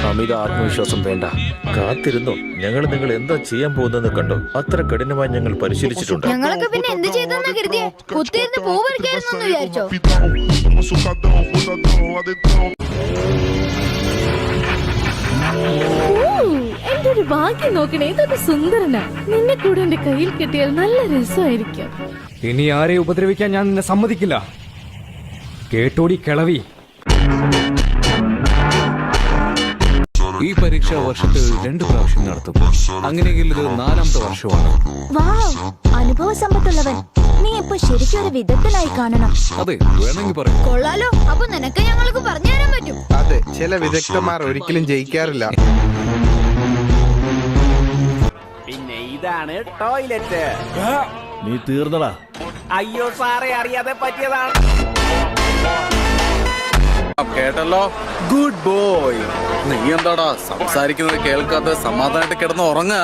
അമിത ആത്മവിശ്വാസം വേണ്ട. കാത്തിരുന്നു. ഞങ്ങൾ നിങ്ങൾ എന്താ ചെയ്യാൻ പോകുന്നതെന്ന് കണ്ടോ. അത്ര കഠിനമായി ഞങ്ങൾ പരിശീലിച്ചിട്ടുണ്ട്. ഞങ്ങളൊക്കെ പിന്നെ എന്ത് ചെയ്തെന്നാ കരുതിയെ? കുത്തിയിരുന്ന് പൂ പറിക്കായിരുന്നു വിചാരിച്ചോ? എന്റെ ഒരു ഭാഗ്യം നോക്കണേ, ഇതൊരു സുന്ദരനാ. നിന്നെ കൂടെ എന്റെ കയ്യിൽ കിട്ടിയാൽ നല്ല രസമായിരിക്കും. ഇനി ആരെയും ഉപദ്രവിക്കാൻ ഞാൻ നിന്നെ സമ്മതിക്കില്ല. കേട്ടോടി കിളവി. ഈ പരീക്ഷ വർഷത്തിൽ 2 പ്രാവശ്യം നടത്തും. അങ്ങനെയെങ്കിൽ ഇത് 4ാമത്തെ വർഷമാണ്. അനുഭവ സമ്പത്തുള്ളവൻ. നീ ഇപ്പൊ ശരിക്കും ഒരു വിദഗ്ധനായി കാണണം. അതെ, വേണമെങ്കിൽ പറയാം. കൊള്ളാലോ. അപ്പൊ നിനക്ക് ഞങ്ങൾക്ക് പറഞ്ഞു തരാൻ പറ്റും. അതെ, ചില വിദഗ്ധന്മാർ ഒരിക്കലും ജയിക്കാറില്ല. പിന്നെ ഇതാണ് ടോയ്ലറ്റ്. നീ തീർന്നടാ. അയ്യോ സാറേ, അറിയാതെ പറ്റിയതാണ്. കേട്ടല്ലോ, ഗുഡ് ബോയ്. നീ എന്താടാ സംസാരിക്കുന്നത് കേൾക്കാതെ സമാധാനമായിട്ട് കിടന്ന് ഉറങ്ങാ?